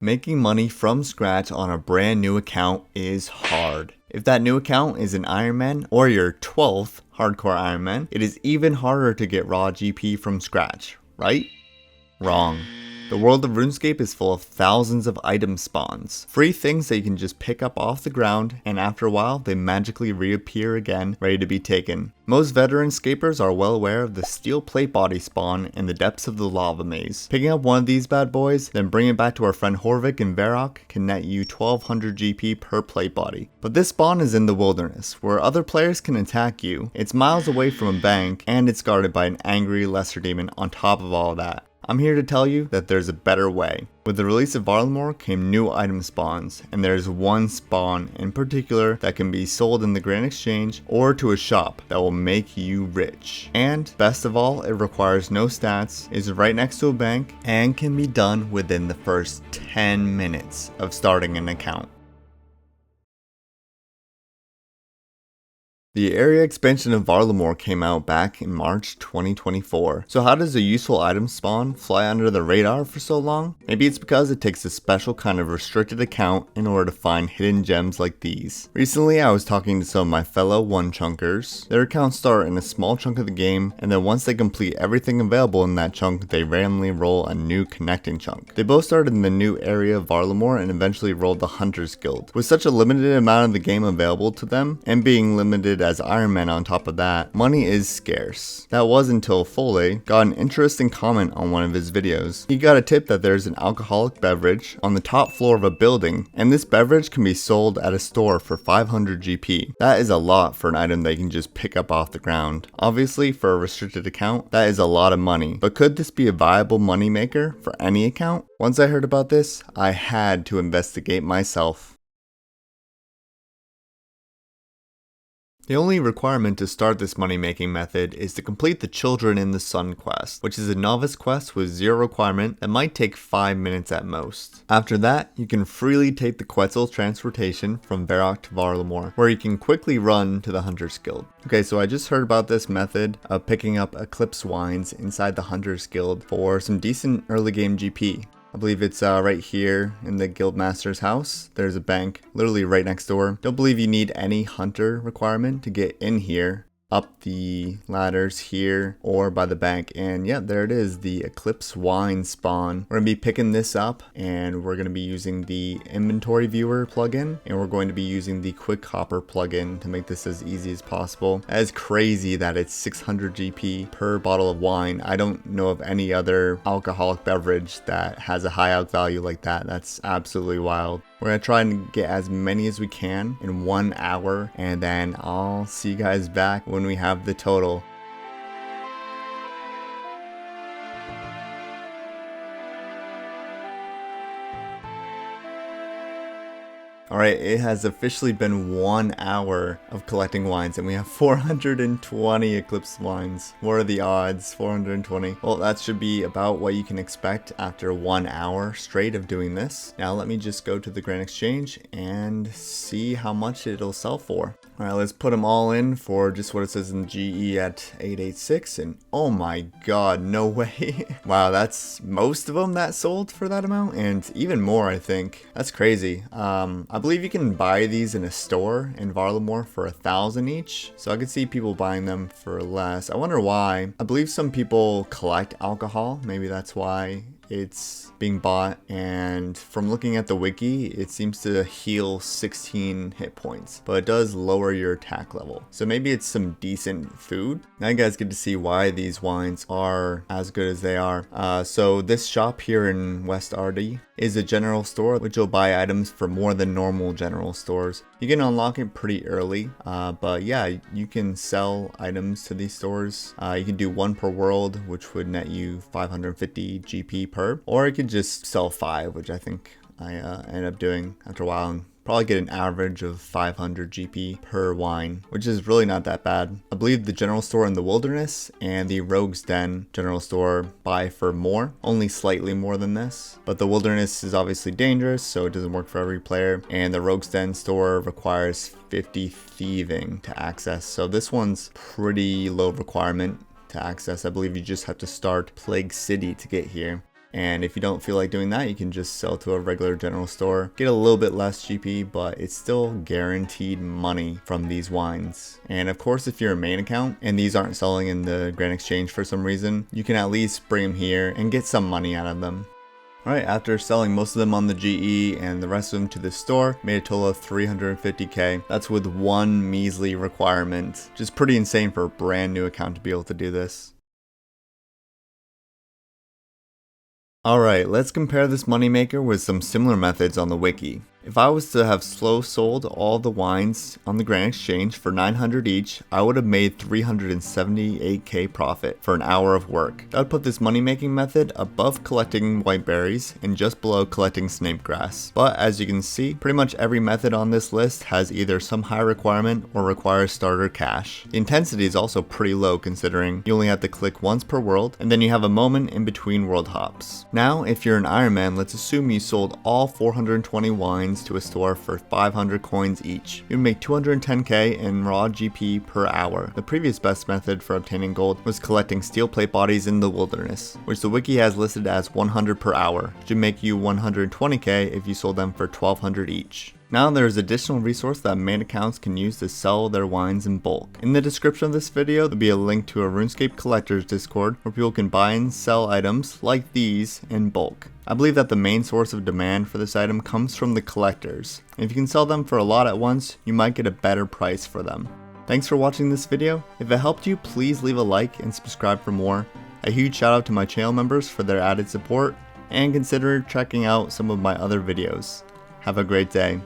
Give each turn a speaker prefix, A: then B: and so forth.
A: Making money from scratch on a brand new account is hard. If that new account is an Ironman or your 12th hardcore Ironman, it is even harder to get raw GP from scratch, right? Wrong. The world of RuneScape is full of thousands of item spawns, free things that you can just pick up off the ground, and after a while they magically reappear again, ready to be taken. Most veteran scapers are well aware of the steel Platebody spawn in the depths of the lava maze. Picking up one of these bad boys, then bringing it back to our friend Horvik and Varrock can net you 1200 GP per Platebody. But this spawn is in the wilderness, where other players can attack you. It's miles away from a bank, and it's guarded by an angry lesser demon on top of all that. I'm here to tell you that there's a better way. With the release of Varlamore came new item spawns, and there's one spawn in particular that can be sold in the Grand Exchange or to a shop that will make you rich. And best of all, it requires no stats, is right next to a bank, and can be done within the first 10 minutes of starting an account. The area expansion of Varlamore came out back in March 2024. So how does a useful item spawn fly under the radar for so long? Maybe it's because it takes a special kind of restricted account in order to find hidden gems like these. Recently I was talking to some of my fellow one-chunkers. Their accounts start in a small chunk of the game, and then once they complete everything available in that chunk, they randomly roll a new connecting chunk. They both started in the new area of Varlamore and eventually rolled the Hunters Guild. With such a limited amount of the game available to them, and being limited as Ironman on top of that, money is scarce. That was until Folayyy got an interesting comment on one of his videos. He got a tip that there's an alcoholic beverage on the top floor of a building, and this beverage can be sold at a store for 500 GP. That is a lot for an item that you can just pick up off the ground. Obviously, for a restricted account, that is a lot of money, but could this be a viable money maker for any account? Once I heard about this, I had to investigate myself. The only requirement to start this money-making method is to complete the Children in the Sun quest, which is a novice quest with zero requirement that might take 5 minutes at most. After that, you can freely take the Quetzal transportation from Varrock to Varlamore, where you can quickly run to the Hunters Guild. Okay, so I just heard about this method of picking up Eclipse wines inside the Hunters Guild for some decent early game GP. I believe it's right here in the Guildmaster's house. There's a bank literally right next door. Don't believe you need any hunter requirement to get in here. Up the ladders here or by the bank, and yeah, there it is, the Eclipse wine spawn. We're gonna be picking this up, and we're gonna be using the inventory viewer plugin, and we're going to be using the quick hopper plugin to make this as easy as possible. That is crazy that it's 600 GP per bottle of wine. I don't know of any other alcoholic beverage that has a high alc value like that. That's absolutely wild. We're gonna try and get as many as we can in 1 hour, and then I'll see you guys back when we have the total. Alright, it has officially been 1 hour of collecting wines, and we have 420 Eclipse wines. What are the odds? 420. Well, that should be about what you can expect after 1 hour straight of doing this. Now let me just go to the Grand Exchange and see how much it'll sell for. Alright, let's put them all in for just what it says in GE at 886, and oh my god, no way. Wow, that's most of them that sold for that amount, and even more I think. That's crazy. I believe you can buy these in a store in Varlamore for 1,000 each, so I could see people buying them for less. I wonder why. I believe some people collect alcohol, maybe that's why it's being bought, and from looking at the wiki, it seems to heal 16 hit points, but it does lower your attack level. So maybe it's some decent food. Now you guys get to see why these wines are as good as they are. So this shop here in West Ardy is a general store, which will buy items for more than normal general stores. You can unlock it pretty early, but yeah, you can sell items to these stores. You can do 1 per world, which would net you 550 GP per, or you could just sell 5, which I think I ended up doing after a while, and probably get an average of 500 GP per wine, which is really not that bad. I believe the general store in the Wilderness and the Rogue's Den general store buy for more, only slightly more than this. But the Wilderness is obviously dangerous, so it doesn't work for every player. And the Rogue's Den store requires 50 thieving to access. So this one's pretty low requirement to access. I believe you just have to start Plague City to get here. And if you don't feel like doing that, you can just sell to a regular general store, get a little bit less GP, but it's still guaranteed money from these wines. And of course, if you're a main account and these aren't selling in the Grand Exchange for some reason, you can at least bring them here and get some money out of them. Alright, after selling most of them on the GE and the rest of them to the store, made a total of 350k. That's with one measly requirement, which is pretty insane for a brand new account to be able to do this. Alright, let's compare this moneymaker with some similar methods on the wiki. If I was to have slow sold all the wines on the Grand Exchange for 900 each, I would have made 378k profit for an hour of work. That would put this money making method above collecting white berries and just below collecting snake grass. But as you can see, pretty much every method on this list has either some high requirement or requires starter cash. The intensity is also pretty low considering you only have to click once per world and then you have a moment in between world hops. Now, if you're an Ironman, let's assume you sold all 420 wines to a store for 500 coins each. You'd make 210k in raw GP per hour. The previous best method for obtaining gold was collecting steel plate bodies in the wilderness, which the wiki has listed as 100 per hour, which would make you 120k if you sold them for 1200 each. Now there's an additional resource that main accounts can use to sell their wines in bulk. In the description of this video, there'll be a link to a RuneScape collectors Discord where people can buy and sell items like these in bulk. I believe that the main source of demand for this item comes from the collectors. And if you can sell them for a lot at once, you might get a better price for them. Thanks for watching this video. If it helped you, please leave a like and subscribe for more. A huge shout out to my channel members for their added support, and consider checking out some of my other videos. Have a great day.